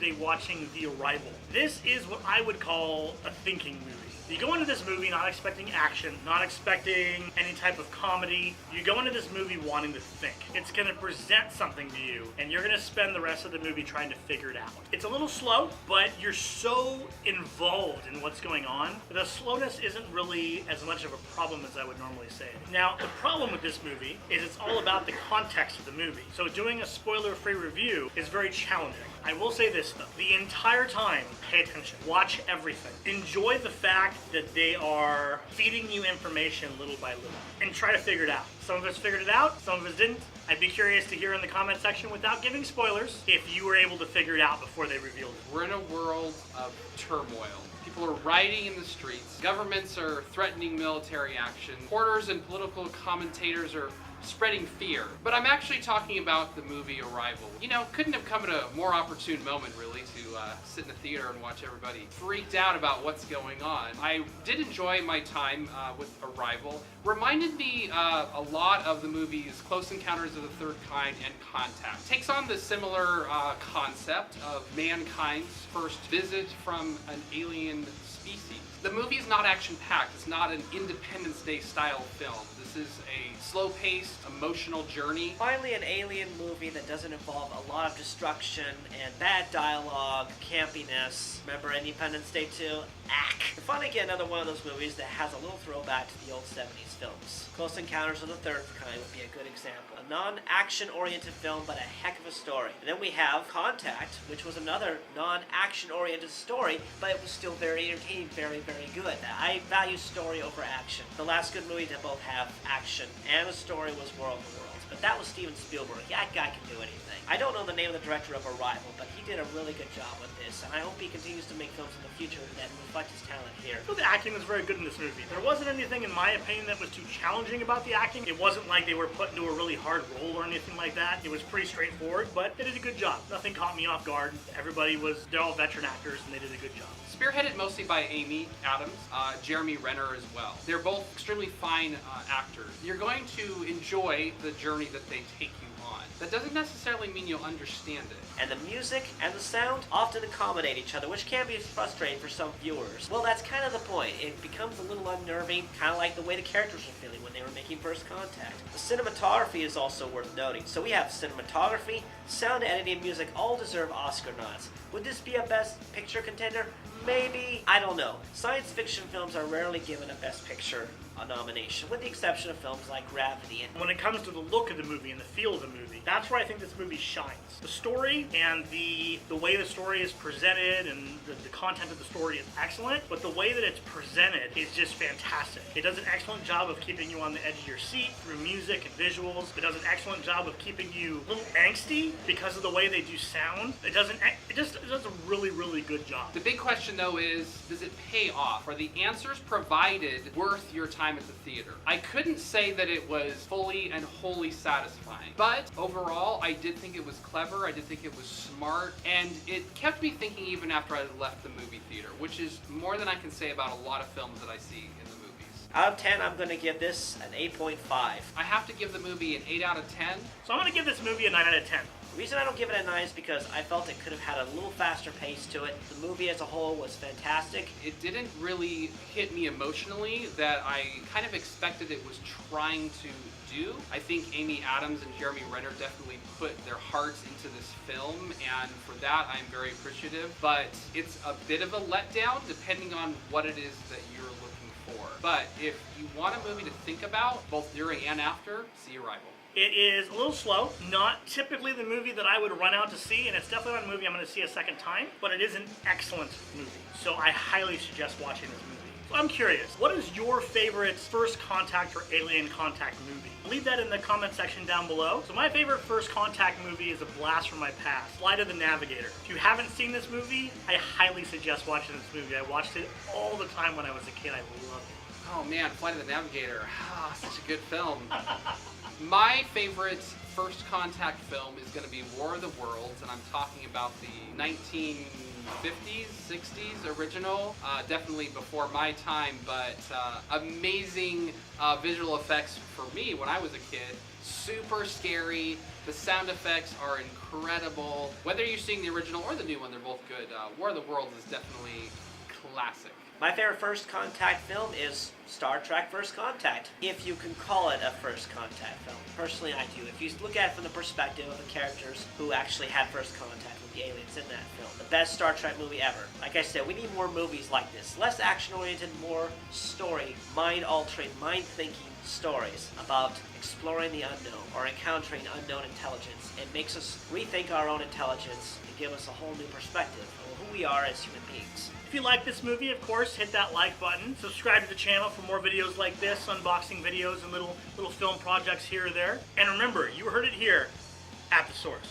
yesterday watching The Arrival. This is what I would call a thinking movie. You go into this movie not expecting action, not expecting any type of comedy. You go into this movie wanting to think. It's going to present something to you, and you're going to spend the rest of the movie trying to figure it out. It's a little slow, but you're so involved in what's going on. The slowness isn't really as much of a problem as I would normally say. Now, the problem with this movie is it's all about the context of the movie. So doing a spoiler-free review is very challenging. I will say this though, the entire time, pay attention, watch everything. Enjoy the fact that they are feeding you information little by little, and try to figure it out. Some of us figured it out, some of us didn't. I'd be curious to hear in the comment section, without giving spoilers, if you were able to figure it out before they revealed it. We're in a world of turmoil. People are rioting in the streets. Governments are threatening military action. Reporters and political commentators are spreading fear. But I'm actually talking about the movie Arrival. You know, couldn't have come at a more opportune moment, really, to sit in a theater and watch everybody freaked out about what's going on. I did enjoy my time with Arrival. Reminded me a lot of the movies Close Encounters of the Third Kind and Contact. Takes on the similar concept of mankind's first visit from an alien species. The movie is not action-packed. It's not an Independence Day style film. This is a slow-paced, emotional journey. Finally, an alien movie that doesn't involve a lot of destruction and bad dialogue, campiness. Remember Independence Day 2? Ack! And finally get another one of those movies that has a little throwback to the old 70s films. Close Encounters of the Third Kind would be a good example. A non-action oriented film, but a heck of a story. And then we have Contact, which was another non-action oriented story, but it was still very entertaining, very, very good. I value story over action. The last good movie to both have action and a story was War of the Worlds. But that was Steven Spielberg. That guy can do anything. I don't know the name of the director of Arrival, but he did a really good job with this, and I hope he continues to make films in the future that reflect his talent here. So the acting was very good in this movie. There wasn't anything, in my opinion, that was too challenging about the acting. It wasn't like they were put into a really hard role or anything like that. It was pretty straightforward, but they did a good job. Nothing caught me off guard. They're all veteran actors, and they did a good job. Spearheaded mostly by Amy Adams, Jeremy Renner as well. They're both extremely fine actors. You're going to enjoy the journey that they take you on. That doesn't necessarily mean you'll understand it. And the music and the sound often accommodate each other, which can be frustrating for some viewers. Well, that's kind of the point. It becomes a little unnerving, kind of like the way the characters were feeling when they were making first contact. The cinematography is also worth noting. So we have cinematography, sound editing, and music all deserve Oscar nods. Would this be a Best Picture contender? Maybe. I don't know. Science fiction films are rarely given a Best Picture nomination, with the exception of films like Gravity. And when it comes to the look of the movie and the feel of the movie, that's where I think this movie shines. The story and the way the story is presented and the content of the story is excellent, but the way that it's presented is just fantastic. It does an excellent job of keeping you on the edge of your seat through music and visuals. It does an excellent job of keeping you a little angsty because of the way they do sound. It does a really, really good job. The big question though is, does it pay off? Are the answers provided worth your time at the theater? I couldn't say that it was fully and wholly satisfying, but overall I did think it was clever, I did think it was smart, and it kept me thinking even after I left the movie theater, which is more than I can say about a lot of films that I see in the movies. Out of 10, I'm going to give this an 8.5. I have to give the movie an 8 out of 10. So I'm going to give this movie a 9 out of 10. The reason I don't give it a 9 is because I felt it could have had a little faster pace to it. The movie as a whole was fantastic. It didn't really hit me emotionally that I kind of expected it was trying to do. I think Amy Adams and Jeremy Renner definitely put their hearts into this film, and for that I'm very appreciative. But it's a bit of a letdown depending on what it is that you're looking for. But if you want a movie to think about, both during and after, see Arrival. It is a little slow, not typically the movie that I would run out to see, and it's definitely not a movie I'm going to see a second time, but it is an excellent movie. So I highly suggest watching this movie. So I'm curious, what is your favorite First Contact or Alien Contact movie? Leave that in the comment section down below. So my favorite First Contact movie is a blast from my past, Flight of the Navigator. If you haven't seen this movie, I highly suggest watching this movie. I watched it all the time when I was a kid. I loved it. Oh man, Flight of the Navigator. Such a good film. My favorite First Contact film is going to be War of the Worlds, and I'm talking about the 1950s, 60s original. Definitely before my time, but amazing visual effects for me when I was a kid. super scary. The sound effects are incredible. Whether you're seeing the original or the new one, they're both good. War of the Worlds is definitely classic. My favorite First Contact film is Star Trek First Contact, if you can call it a First Contact film. Personally, I do. If you look at it from the perspective of the characters who actually had first contact with the aliens in that film. The best Star Trek movie ever. Like I said, we need more movies like this. Less action-oriented, more story, mind-altering, mind-thinking stories about exploring the unknown or encountering unknown intelligence. It makes us rethink our own intelligence and give us a whole new perspective of who we are as human beings. If you like this movie, of course, hit that like button. Subscribe to the channel for more videos like this, unboxing videos and little film projects here or there. And remember, you heard it here at The Source.